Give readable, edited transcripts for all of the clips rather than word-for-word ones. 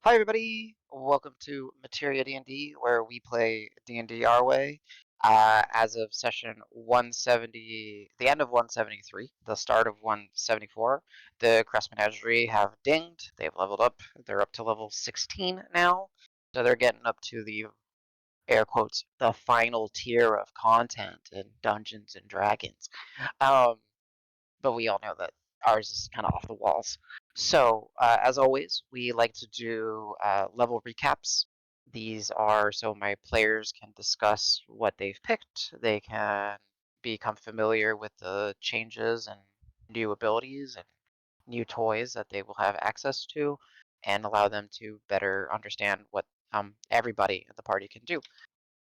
Hi everybody, welcome to Materia D&D, where we play D&D our way. As of session 170, the end of 173, the start of 174, the Crass Menagerie have dinged. They've leveled up. They're up to level 16 now, so they're getting up to the air quotes the final tier of content in Dungeons and Dragons. Um, but we all know that ours is kind of off the walls. So, as always, we like to do level recaps. These are so my players can discuss what they've picked. They can become familiar with the changes and new abilities and new toys that they will have access to, and allow them to better understand what everybody in the party can do.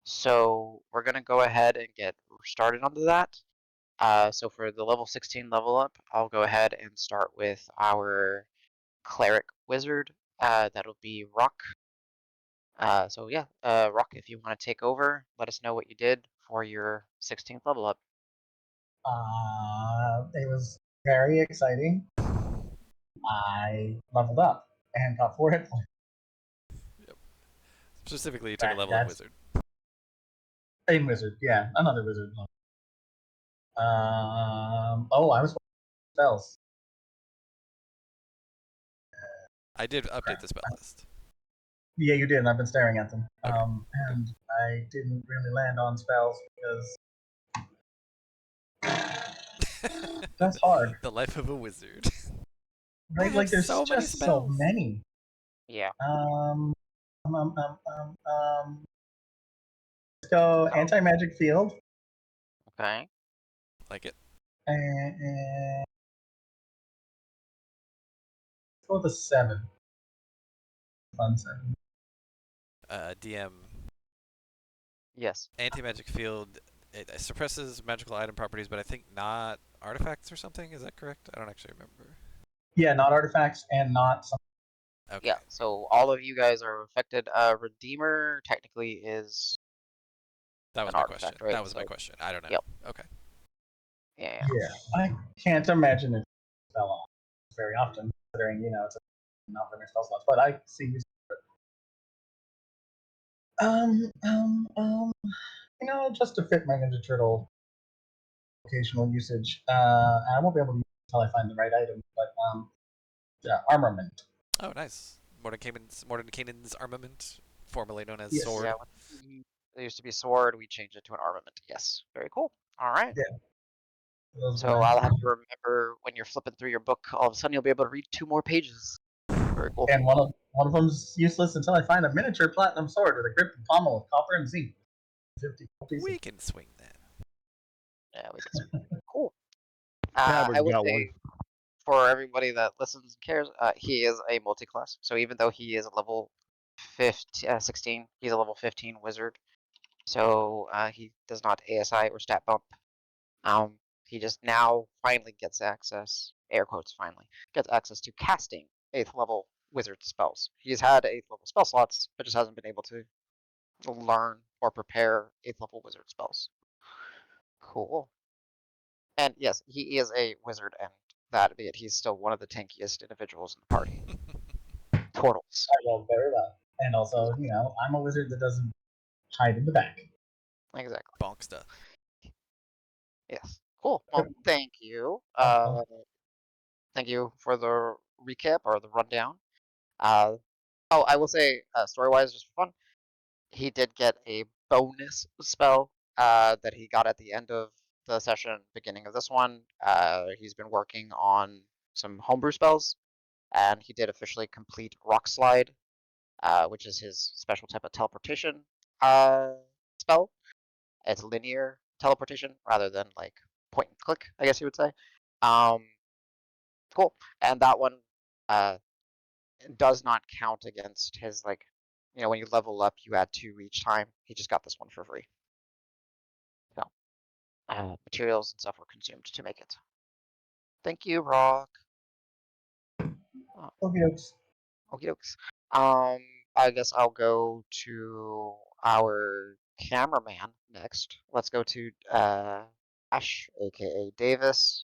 So, we're going to go ahead and get started onto that. So for the level 16 level up, I'll go ahead and start with our cleric wizard. That'll be Rock. So yeah, Rock, if you want to take over, let us know what you did for your 16th level up. It was very exciting. I leveled up and got 4 hit points. Yep. Specifically, you took a level in That's wizard. same wizard, yeah, another wizard. I was spells. I did update Crap. the spell list. Yeah, you did. And I've been staring at them. Okay. And I didn't really land on spells because that's hard, The life of a wizard. I right? have Like there's so many just so spells. many. Yeah. Um, um, um, um, um, um. Let's go Oh, anti-magic field okay. Like it. and let's go with a 7. Fun 7. DM Yes. anti-magic field. It suppresses magical item properties, but I think not artifacts or something. Is that correct? I don't actually remember. Yeah, not artifacts and not some. Okay. Yeah. So all of you guys are affected. Redeemer technically is That an was my question. artifact, right? That was my So, question. I don't know. yep. Okay. Yeah. Yeah, I can't imagine it fell off very often, considering it's not very many spell slots. But I see you. Um, um, um, just to fit my Ninja Turtle occasional usage, I won't be able to use it until I find the right item. But yeah, armament. Oh, nice. Mordenkainen's armament, formerly known as Yes. Yeah. sword. There used to be sword. We changed it to an armament. Yes. Very cool. All right. Yeah, those So were. I'll have to remember when you're flipping through your book, all of a sudden you'll be able to read 2 more pages. Very cool. And one of them's useless until I find a miniature platinum sword with a grip and pommel of copper and zinc. 50 pieces. We can swing that. Yeah, we can swing. Cool. Tabard's I will got one. say for everybody that listens and cares, he is a multi-class. So even though he is a level 16, he's a level 15 wizard. So he does not ASI or stat bump. He just now finally gets access, air quotes finally, gets access to casting 8th level wizard spells. He's had 8th level spell slots, but just hasn't been able to learn or prepare 8th level wizard spells. Cool. And yes, he is a wizard, and that be it, he's still one of the tankiest individuals in the party. Turtles. I rolled very well. And also, I'm a wizard that doesn't hide in the back. Exactly. Bonk stuff. Yes. Cool. Well, thank you. Thank you for the recap or the rundown. Uh, oh, I will say, story-wise, just for fun, he did get a bonus spell that he got at the end of the session, beginning of this one. He's been working on some homebrew spells, and he did officially complete Rock Slide, which is his special type of teleportation spell. It's linear teleportation rather than like point and click, I guess you would say. Um, cool. And that one uh, does not count against his like, when you level up, you add 2 each time. He just got this one for free. So materials and stuff were consumed to make it. Thank you, Rock. Okay, dokes. Okie dokes. I guess I'll go to our cameraman next. Let's go to Ash, aka Davis.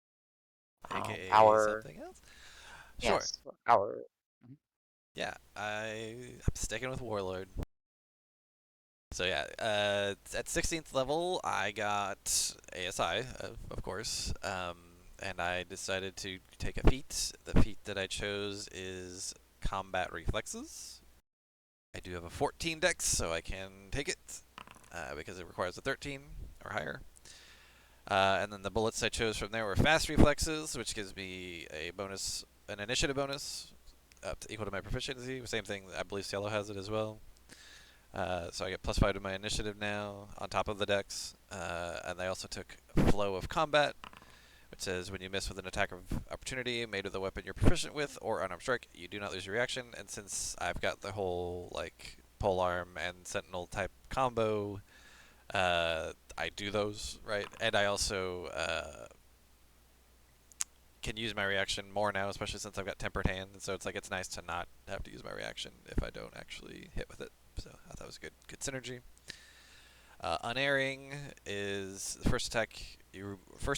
AKA Our something else? Sure. yes, our Yeah, I'm sticking with Warlord. So yeah, at 16th level, I got ASI, of course, and I decided to take a feat. The feat that I chose is Combat Reflexes. I do have a 14 dex, so I can take it because it requires a 13 or higher. And then the bullets I chose from there were Fast Reflexes, which gives me a bonus, an initiative bonus, up to equal to my proficiency. Same thing, I believe Cielo has it as well. So I get +5 to my initiative now, on top of the dex. And I also took Flow of Combat, which says when you miss with an attack of opportunity made with a weapon you're proficient with or unarmed strike, you do not lose your reaction. And since I've got the whole like polearm and sentinel type combo, I do those right, and I also can use my reaction more now, especially since I've got tempered hand. So it's like it's nice to not have to use my reaction if I don't actually hit with it. So I thought it was good synergy. Unerring is the first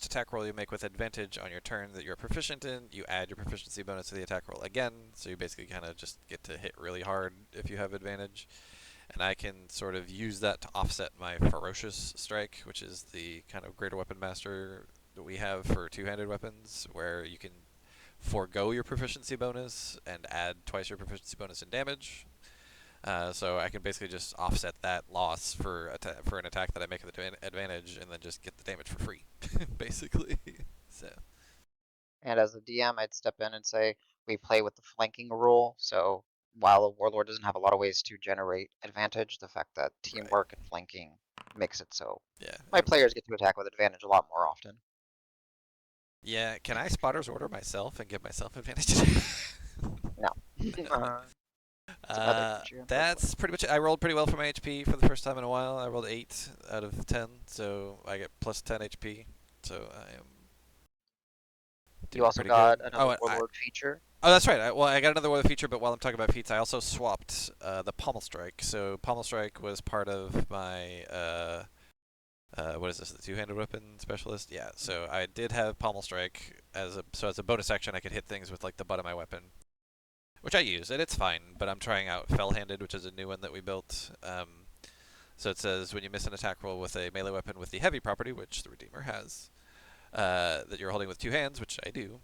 attack roll you make with advantage on your turn that you're proficient in. You add your proficiency bonus to the attack roll again, so you basically kind of just get to hit really hard if you have advantage. And I can sort of use that to offset my ferocious strike, which is the kind of greater weapon master that we have for two-handed weapons, where you can forego your proficiency bonus and add twice your proficiency bonus in damage. So I can basically just offset that loss for an attack that I make with advantage, and then just get the damage for free, basically. So And as a DM, I'd step in and say we play with the flanking rule. So while a warlord doesn't have a lot of ways to generate advantage, the fact that right, teamwork and flanking makes it so yeah, my players get to attack with advantage a lot more often. yeah. Can I spotters order myself and give myself advantage? No. It's another creature, unfortunately. That's pretty much it. I rolled pretty well for my HP for the first time in a while. I rolled 8 out of 10, so I get plus 10 HP. So I am You doing also pretty good. got another I warlord feature. oh that's right. I got another weather feature, but while I'm talking about feats, I also swapped the pommel strike. So pommel strike was part of my what is this? The two-handed weapon specialist. Yeah. So I did have pommel strike as a bonus action. I could hit things with like the butt of my weapon, which I use, and it's fine. But I'm trying out fell-handed, which is a new one that we built. So it says when you miss an attack roll with a melee weapon with the heavy property, which the Redeemer has, that you're holding with two hands, which I do,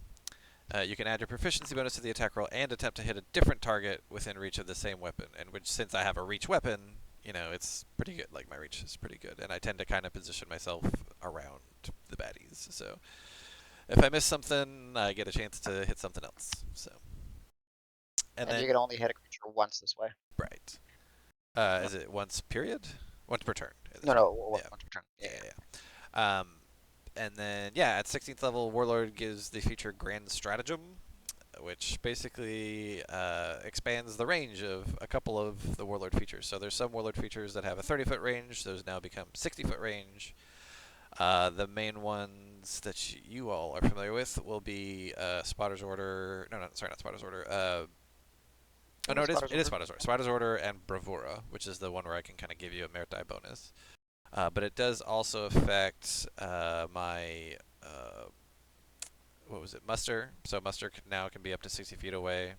you can add your proficiency bonus to the attack roll and attempt to hit a different target within reach of the same weapon. And which, since I have a reach weapon, it's pretty good. Like my reach is pretty good, and I tend to kind of position myself around the baddies. So if I miss something, I get a chance to hit something else. So and And then you can only hit a creature once this way. right, Yeah. is it once period? Once per turn. Yeah, No, that's right. no, Yeah, once per turn. yeah, Yeah, yeah. Yeah. And then yeah, at 16th level, Warlord gives the feature Grand Stratagem, which basically expands the range of a couple of the Warlord features. So there's some Warlord features that have a 30-foot range; those now become 60-foot range. The main ones that you all are familiar with will be Spotter's Order. No, no, sorry, not Spotter's Order. Oh no, Spotter's it is order. Spotter's Order. Spotter's Order and Bravura, which is the one where I can kind of give you a merit die bonus. But it does also affect my what was it, muster. So muster now can be up to 60 feet away,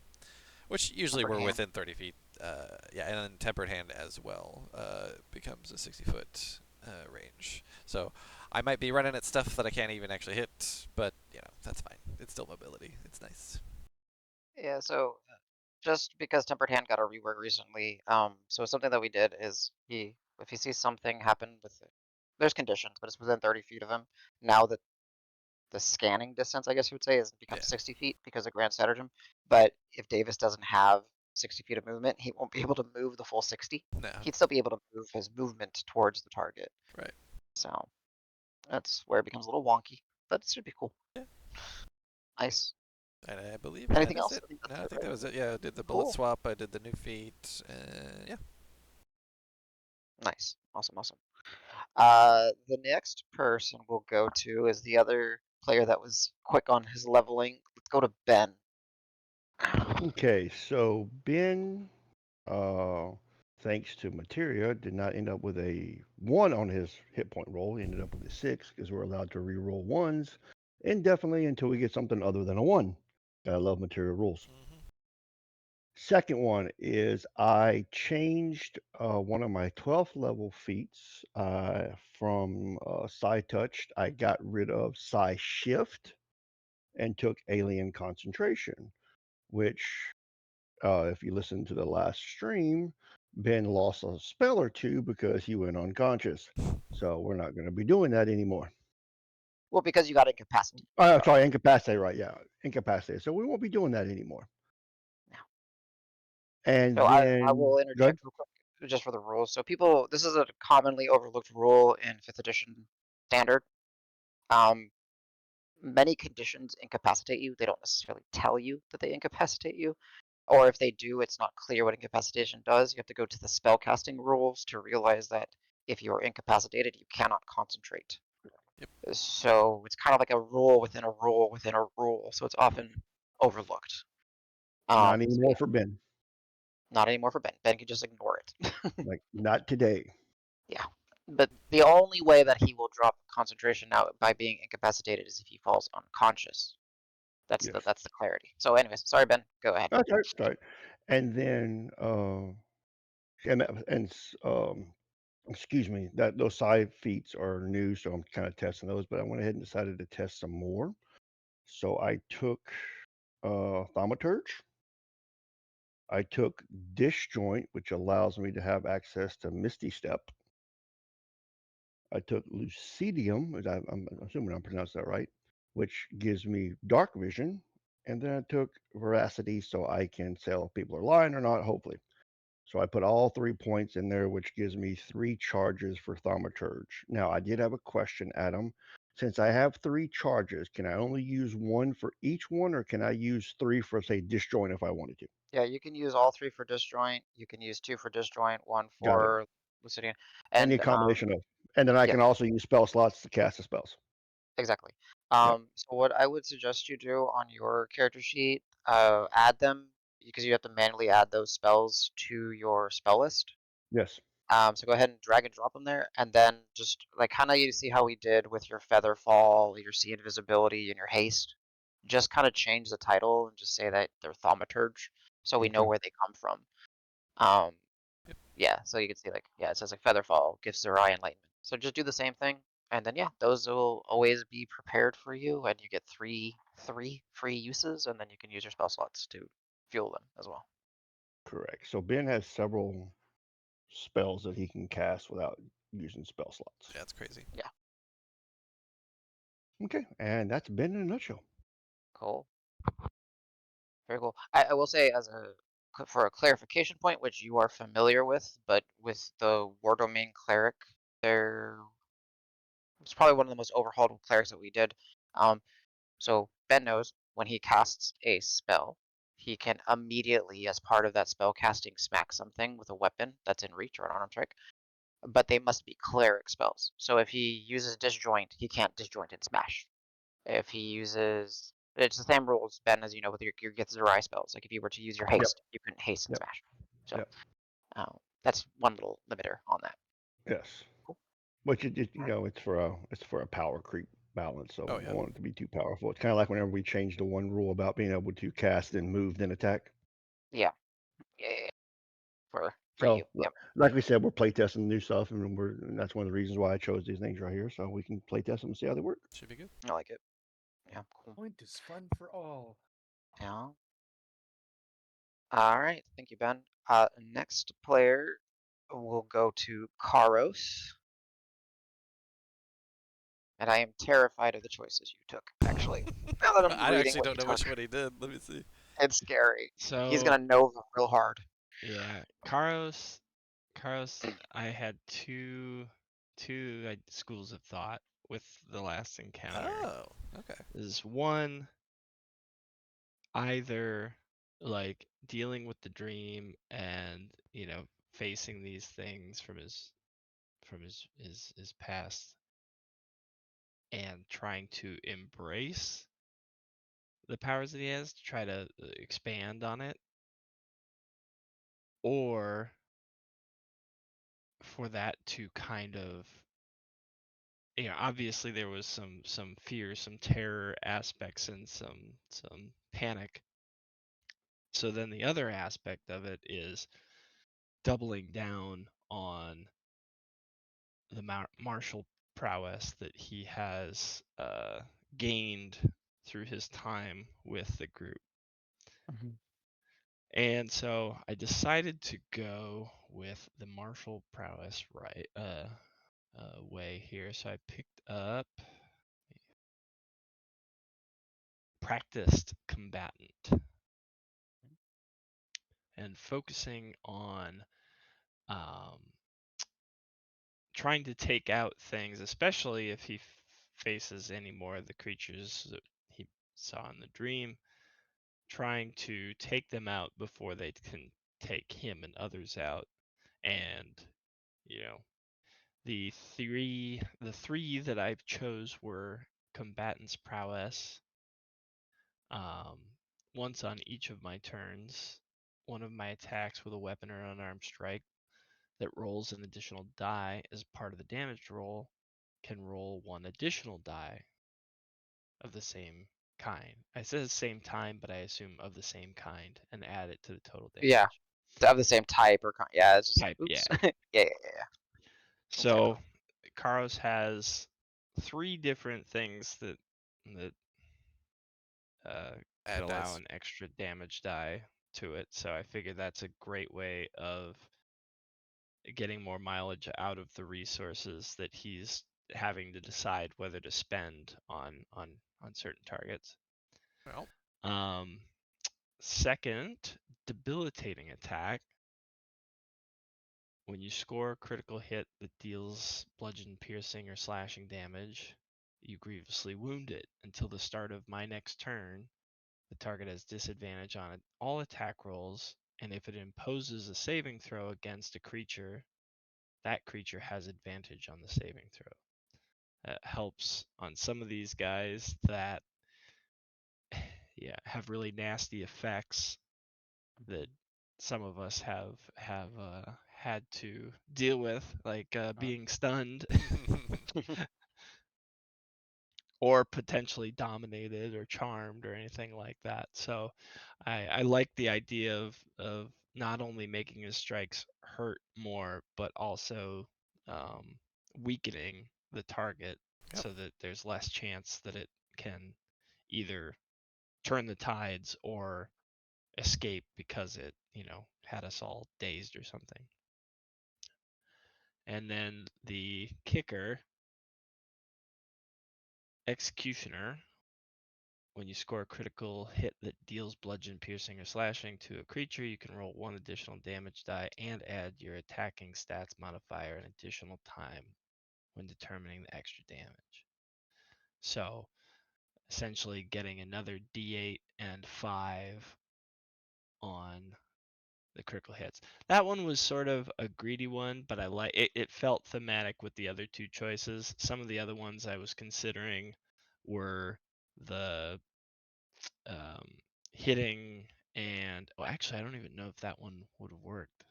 which usually Tempered we're hand. within 30 feet. Yeah, and then tempered hand as well becomes a 60-foot range. So I might be running at stuff that I can't even actually hit, but that's fine. It's still mobility. It's nice. Yeah, so just because tempered hand got a rework recently, so something that we did is if he sees something happen with it, there's conditions, but it's within 30 feet of him. Now that the scanning distance, I guess you would say, has become Yeah. 60 feet because of Grand Stratagem. But if Davis doesn't have 60 feet of movement, he won't be able to move the full 60. No. He'd still be able to move his movement towards the target. Right. So that's where it becomes a little wonky, but it should be cool. Yeah. Nice. And I believe that Anything is else? it. I think No, that's I it, think right? that was it. Yeah, I did the bullet Cool. swap. I did the new feat. Yeah. Nice. Awesome, awesome. The next person we'll go to is the other player that was quick on his leveling. Let's go to Ben. Okay, so Ben, uh, thanks to Materia, did not end up with a 1 on his hit point roll. He ended up with a 6 because we're allowed to re-roll ones indefinitely until we get something other than a 1. I love Materia rules. Mm-hmm. Second one is I changed one of my 12th level feats from Psi Touched. I got rid of Psi Shift and took Alien Concentration, which, if you listen to the last stream, Ben lost a spell or two because he went unconscious. So we're not going to be doing that anymore. Well, because you got incapacitated. Sorry, incapacitate, right? Yeah, incapacitate. So we won't be doing that anymore. No. And So I then, will good. interject real quick just for the rules. So people, this is a commonly overlooked rule in 5th edition standard. Many conditions incapacitate you. They don't necessarily tell you that they incapacitate you. Or if they do, it's not clear what incapacitation does. You have to go to the spellcasting rules to realize that if you are incapacitated, you cannot concentrate. Yep. So it's kind of like a rule within a rule within a rule. So it's often overlooked. Not So anymore yeah, for Ben. not anymore for Ben. Ben can just ignore it. Like, not today. Yeah. But the only way that he will drop concentration now by being incapacitated is if he falls unconscious. That's Yes. the clarity. So anyways, sorry Ben, go ahead. That's right. Right. And then, excuse me, that those side feats are new, so I'm kind of testing those. But I went ahead and decided to test some more. So I took Thaumaturge. I took Disjoint, which allows me to have access to Misty Step. I took Lucidium, I'm assuming I'm pronouncing that right, which gives me Dark Vision. And then I took Veracity so I can tell if people are lying or not, hopefully. So I put all 3 points in there, which gives me 3 charges for Thaumaturge. Now, I did have a question, Adam. Since I have 3 charges, can I only use 1 for each one, or can I use 3 for, say, Disjoint if I wanted to? Yeah, you can use all 3 for disjoint. You can use 2 for disjoint, 1 Got it. for Lucidian. Any And combination of. And then I yeah, can also use spell slots to cast the spells. exactly. Yep. So what I would suggest you do on your character sheet, add them because you have to manually add those spells to your spell list. Yes. So go ahead and drag and drop them there, and then just like kind of you see how we did with your feather fall, your sea invisibility, and your haste. Just kind of change the title and just say that they're thaumaturge, so we know Okay. where they come from. Um, Yep. yeah, so you can see like yeah, it says like feather fall gives Zerai enlightenment. So just do the same thing, and then yeah, those will always be prepared for you, and you get three free uses, and then you can use your spell slots to fuel them as well. Correct. So Ben has several spells that he can cast without using spell slots. Yeah, that's crazy. Yeah, Okay. And that's Ben in a nutshell. cool. Very cool. I will say as a for a clarification point, which you are familiar with, but with the War Domain cleric, there it's probably one of the most overhauled clerics that we did. So Ben knows when he casts a spell, he can immediately, as part of that spell casting, smack something with a weapon that's in reach or an unarmed strike. But they must be cleric spells. So if he uses disjoint, he can't disjoint and smash. If he uses, it's the same rules, Ben, as you know, with your Gith's Zerai spells. Like if you were to use your Yep. haste, you couldn't haste and Yep. smash. So Yep. that's one little limiter on that. Yes. Cool. Which it's for a power creep balance, so Oh I yeah. don't want it to be too powerful. It's kind of like whenever we changed the one rule about being able to cast and move then attack. Yeah. Yeah. For So you. Yep. like we said, we're playtesting new stuff, and that's one of the reasons why I chose these things right here, so we can playtest them and see how they work. Should be good. I like it. Yeah. Cool. Point is fun for all. Yeah. All right. Thank you, Ben. Next player will go to Karos. And I am terrified of the choices you took, actually. Now that I'm I reading actually what don't you know which took, one he did. Let me see. it's scary. He's So gonna know them real hard. yeah, Karos, I had two schools of thought with the last encounter. Oh, okay. Is one either like dealing with the dream and facing these things from his past and trying to embrace the powers that he has to try to expand on it, or for that to kind of obviously there was some fear, some terror aspects, and some panic, So then the other aspect of it is doubling down on the martial prowess that he has gained through his time with the group. And so I decided to go with the martial prowess way here. So I picked up practiced combatant and focusing on trying to take out things, especially if he faces any more of the creatures that he saw in the dream, trying to take them out before they can take him and others out. And the three that I chose were combatant's prowess, once on each of my turns. One of my attacks with a weapon or unarmed strike that rolls an additional die as part of the damage roll can roll one additional die of the same kind. I said the same time, but I assume of the same kind, and add it to the total damage. Yeah, of the same type or yeah, it's just Type, oops. yeah. Yeah. So Karos has 3 different things that could allow an extra damage die to it. So I figured that's a great way of getting more mileage out of the resources that he's having to decide whether to spend on certain targets. Well, Second, debilitating attack. When you score a critical hit that deals bludgeon, piercing, or slashing damage, you grievously wound it. Until the start of my next turn, the target has disadvantage on all attack rolls, and if it imposes a saving throw against a creature, that creature has advantage on the saving throw. That helps on some of these guys that have really nasty effects that some of us have had to deal with, like being stunned or potentially dominated or charmed or anything like that. So I like the idea of not only making his strikes hurt more, but also weakening the target so that there's less chance that it can either turn the tides or escape because it, had us all dazed or something. And then the kicker, Executioner. When you score a critical hit that deals bludgeon, piercing, or slashing to a creature, you can roll 1 additional damage die and add your attacking stats modifier an additional time when determining the extra damage. So essentially getting another D8 and 5 on the critical hits. That one was sort of a greedy one, but I like it. It felt thematic with the other 2 choices. Some of the other ones I was considering were the hitting and actually I don't even know if that one would have worked.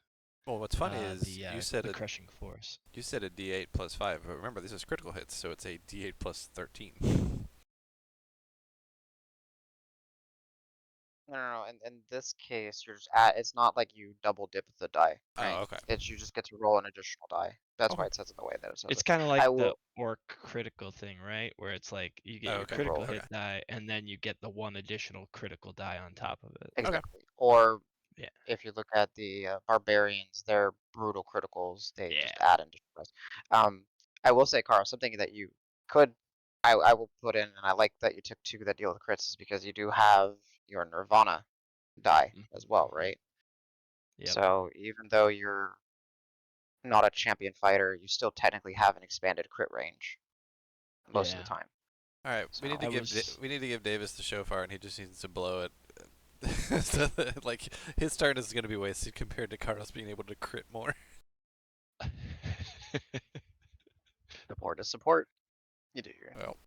Well, what's funny is the crushing force. You said a D8 plus 5, but remember this is critical hits, so it's a D8 plus 13. No. In this case, you're just it's not like you double dip the die, right? Oh, okay. It's you just get to roll an additional die. That's why Okay. it says it the way that it says It's it. kind of like I the will orc critical thing, right? Where it's like you get Oh, your okay. critical roll. hit die, and then you get the 1 additional critical die on top of it. Exactly. Or Yeah. if you look at the barbarians, their brutal criticals, they just Yeah. add in distress. I will say, Carl, something that you could, I will put in, and I like that you took 2 that deal with crits, is because you do have your Nirvana die as well, Mhm. right? Yep. So even though you're not a champion fighter, you still technically have an expanded crit range most of the Yeah. time. All right, So we need to give Davis the shofar, and he just needs to blow it. So that, like his turn is going to be wasted compared to Carlos being able to crit more. support is support. You do your Well,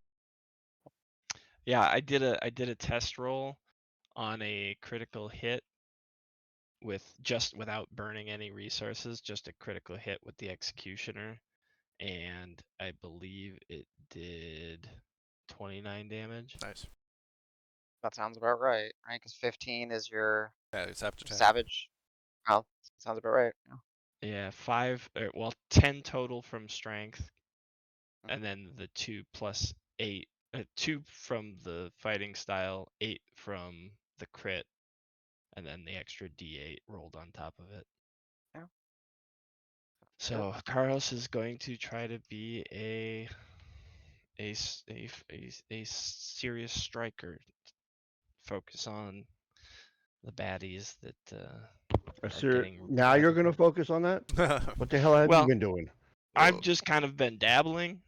Yeah, I did a test roll on a critical hit without burning any resources, just a critical hit with the executioner, and I believe it did 29 damage. nice. That sounds about right, right? Because 15 is your Yeah, it's after 10. savage. Oh, sounds about right. Yeah. Yeah, 5, well, 10 total from strength, Mhm. and then the 2 plus 8, 2 from the fighting style, 8 from the crit, and then the extra D8 rolled on top of it. Yeah. So Carlos is going to try to be a serious striker. Focus on the baddies that are getting Now you're rather. going to focus on that? What the hell have you Well, been doing? I've just kind of been dabbling.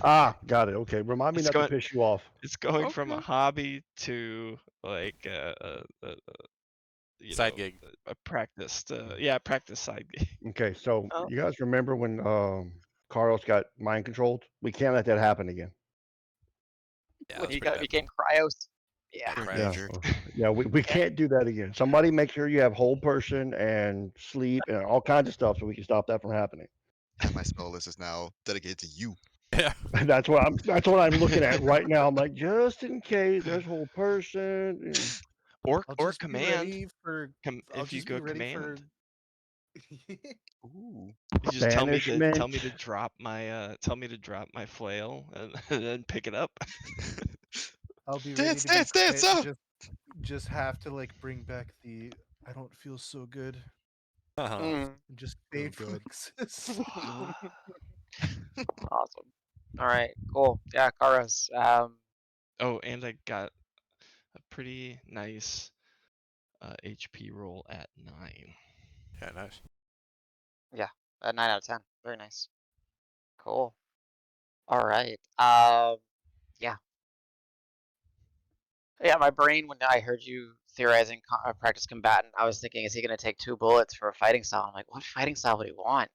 Ah, got it. Okay, remind me It's not to going. piss you off. It's going from a Okay. hobby to like Side gig. a practiced practice side gig. Okay, so Oh. you guys remember when Carlos got mind controlled? We can't let that happen again. Yeah, When that's he pretty bad. became cryos. Yeah. You're in Yeah, danger. yeah, we can't do that again. Somebody make sure you have whole person and sleep and all kinds of stuff so we can stop that from happening. And my spell list is now dedicated to you. Yeah. That's what I'm looking at right now. I'm like, just in case there's whole person. Or I'll just be command. ready for. I'll If you just go be ready command, for. Ooh. you just tell me to Banishment. drop my flail and then pick it up. I'll be ready Dance, to be dance, dance! quick. Ah! Just have to like bring back the. I don't feel so good. Mm. And just Oh, fade from God. existence. Awesome. All right. Cool. Yeah, Karos. Oh, and I got a pretty nice HP roll at 9. Yeah, nice. Yeah, a 9 out of 10. Very nice. Cool. All right. Yeah. Yeah, my brain, when I heard you theorizing practice combatant, I was thinking, is he going to take 2 bullets for a fighting style? I'm like, what fighting style would he want?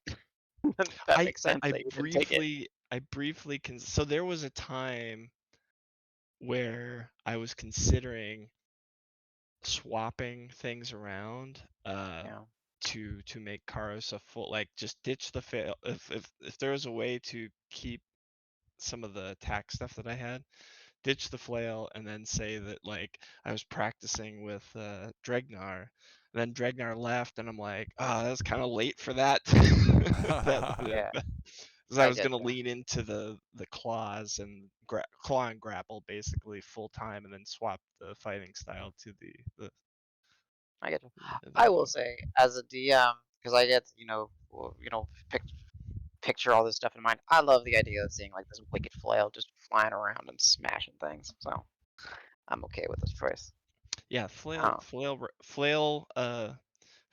That makes sense that you didn't take it. I briefly so there was a time where I was considering swapping things around Yeah. to make Karos a full, like, just ditch the fail if there was a way to keep some of the attack stuff that I had, ditch the flail, and then say that like I was practicing with Dregnar, and then Dregnar left, and I'm like, that's kind of late for that. Yeah, Because I I was get gonna you. lean into the claws and claw and grapple basically full time, and then swap the fighting style to the I get you. the I will other say, as a DM, because I get, picture all this stuff in mind. I love the idea of seeing like this wicked flail just flying around and smashing things. So I'm okay with this choice. Yeah, flail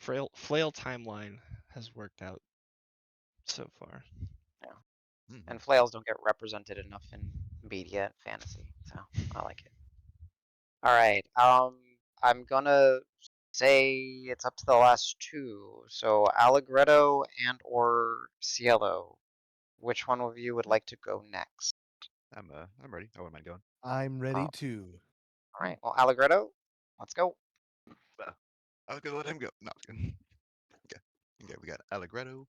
timeline has worked out so far. Yeah. Mhm. And flails don't get represented enough in media and fantasy, so I like it. All right. I'm gonna say it's up to the last 2. So Allegretto and or Cielo. Which one of you would like to go next? I'm ready. I wouldn't mind going. I'm ready Oh, too. all right. Well, Allegretto, let's go. I was gonna let him go. No, I'm just kidding. Okay. Okay, we got Allegretto.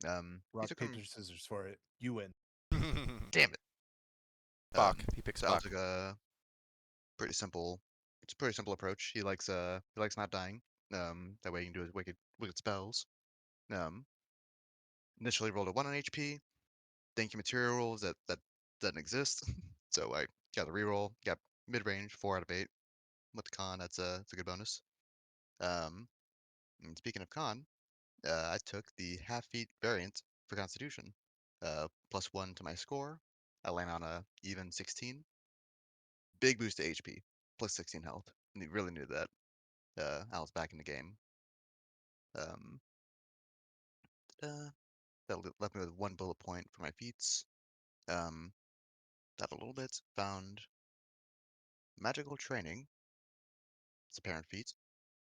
He Rock, took him. paper, scissors for it. You win. Damn it. Bach. He picks Al Bach. took a pretty simple. It's a pretty simple approach. He likes not dying. That way he can do his wicked spells. Initially rolled a 1 on HP. Thank you material rolls that doesn't exist. So I got the reroll. Got mid range 4 out of 8. With the con, it's a good bonus. And speaking of con, I took the half feet variant for Constitution. +1 to my score. I land on a even 16. Big boost to HP. +16 health. And you really needed that. Al's back in the game. That left me with 1 bullet point for my feats. That a little bit. Found magical training. It's a parent feat,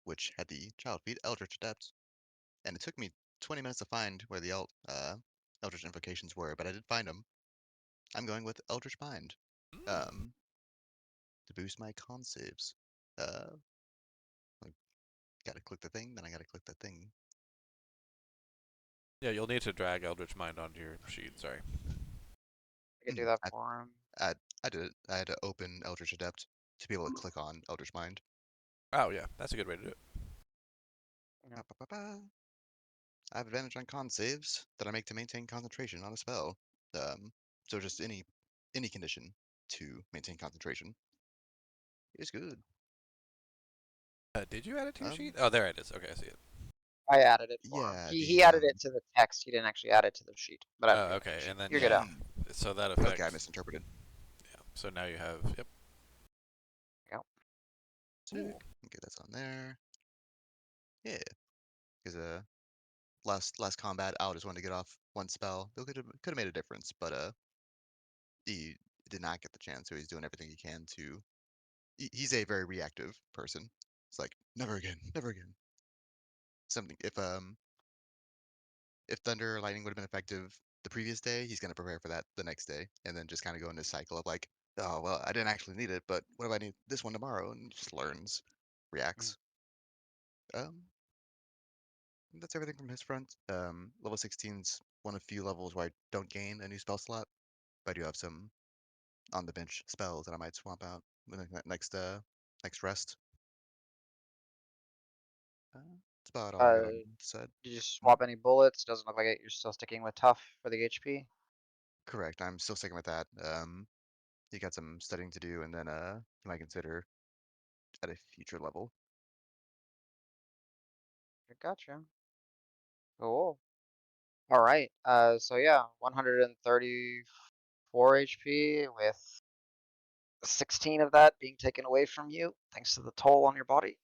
which had the child feat, Eldritch Adept. And it took me 20 minutes to find where the Eldritch invocations were, but I did find them. I'm going with Eldritch Mind. To boost my con saves. I gotta click the thing, then I gotta click the thing. Yeah, you'll need to drag Eldritch Mind onto your sheet. Sorry. I could do that I, for him. I did it. I had to open Eldritch Adept to be able to click on Eldritch Mind. Oh yeah, that's a good way to do it. Yeah. I have advantage on con saves that I make to maintain concentration on a spell. So just any condition to maintain concentration is good. Did you add it to your Um, sheet? Oh, there it is. Okay, I see it. I added it for him. yeah, He added it to the text. He didn't actually add it to the sheet, but I Oh, added it to okay, the sheet. and then You're good, yeah, Al. so that affects. Okay, I misinterpreted. Yeah. So now you have. Yep. Yep. Sick. Okay, that's on there. Yeah, because last combat, Al just wanted to get off one spell. It could have made a difference, but he did not get the chance, so he's doing everything he can to. He's a very reactive person. It's like never again, never again. Something if thunder or lightning would have been effective the previous day, he's gonna prepare for that the next day, and then just kind of go in this cycle of like, oh well, I didn't actually need it, but what if I need this one tomorrow? And just learns, reacts. Um, that's everything from his front. Level 16's one of few levels where I don't gain a new spell slot, but I do have some on the bench spells that I might swap out with next rest. That's about all I got on said. Did you swap any bullets? Doesn't look like it. You're still sticking with tough for the HP. Correct. I'm still sticking with that. You got some studying to do, and then you might consider at a future level. I gotcha. Cool. All right. So yeah, 134 HP with 16 of that being taken away from you, thanks to the toll on your body.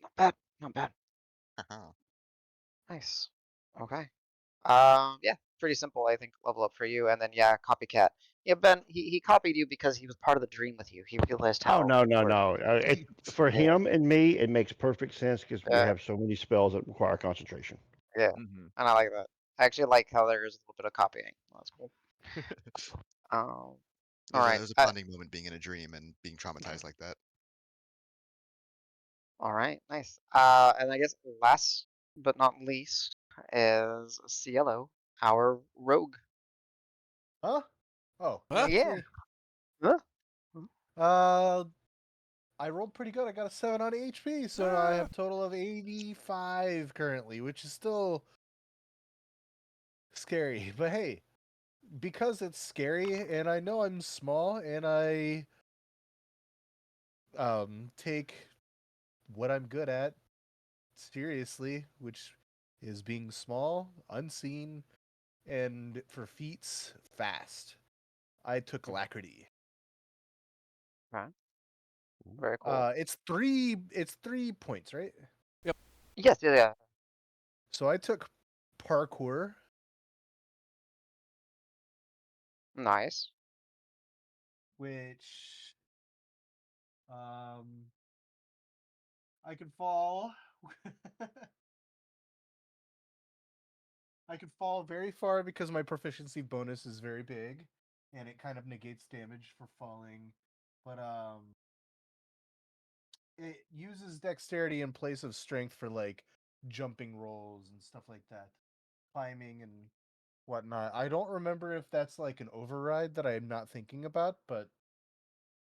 Not bad. Not bad. Nice. Okay. Yeah, pretty simple, I think, level up for you. And then, yeah, copycat. Yeah, Ben, he copied you because he was part of the dream with you. He realized Oh, how no. important For Yeah. him and me, it makes perfect sense because we Yeah, have so many spells that require concentration. yeah. Mm-hmm. And I like that. I actually like how there is a little bit of copying. That's cool. All right. There's a bonding moment being in a dream and being traumatized like that. All right, nice. And I guess last but not least is Cielo, our rogue. Huh? Oh, Huh? it's Yeah. me. Huh? I rolled pretty good. I got a 7 on HP, so I have a total of 85 currently, which is still scary. But hey, because it's scary and I know I'm small and I take what I'm good at seriously, which is being small, unseen, and for feats fast. I took alacrity. Okay. Very cool. It's 3 points, right? Yes, yeah, yeah. So I took parkour, Nice. which I could fall. I could fall very far because my proficiency bonus is very big, and it kind of negates damage for falling. But it uses dexterity in place of strength for like jumping rolls and stuff like that, climbing and whatnot. I don't remember if that's like an override that I'm not thinking about, but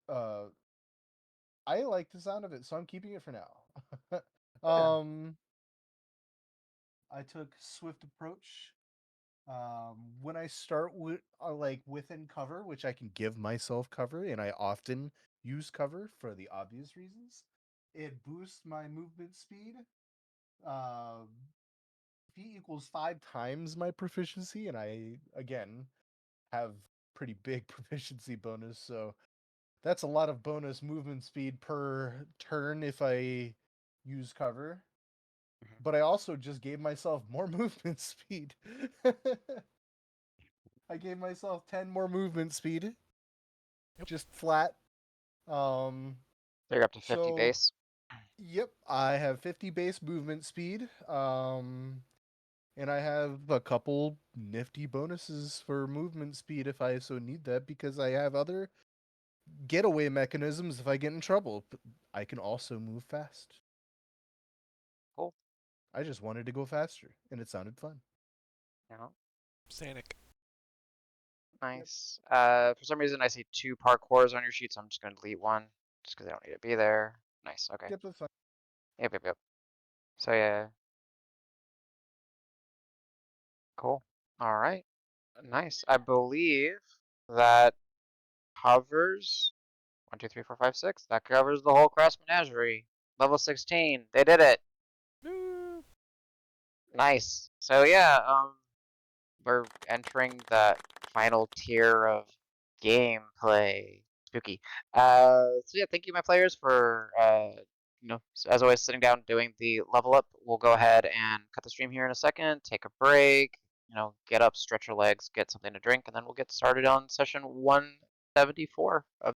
uh, I like the sound of it, so I'm keeping it for now. um, I took swift approach. When I start with like within cover, which I can give myself cover, and I often use cover for the obvious reasons, it boosts my movement speed. Um, P equals 5 times my proficiency, and I again have pretty big proficiency bonus, so that's a lot of bonus movement speed per turn if I use cover. But I also just gave myself more movement speed. I gave myself 10 more movement speed. Yep. Just flat. Um So you're up to 50 so base. yep, I have 50 base movement speed. And I have a couple nifty bonuses for movement speed if I so need that because I have other getaway mechanisms if I get in trouble. But I can also move fast. Cool. I just wanted to go faster and it sounded fun. Yeah. Sanic. Nice. For some reason I see 2 parkours on your sheet, so I'm just gonna delete one. just because they don't need to be there. Nice. Okay. Yep, that's fine. Yep. So yeah. Cool. All right. Nice. I believe that covers 1, 2, 3, 4, 5, 6. That covers the whole Crass Menagerie. Level 16. They did it. Woo. Nice. So yeah, we're entering that final tier of gameplay. Spooky. So yeah, thank you, my players, for as always, sitting down doing the level up. We'll go ahead and cut the stream here in a second, take a break, get up, stretch your legs, get something to drink, and then we'll get started on session 174 of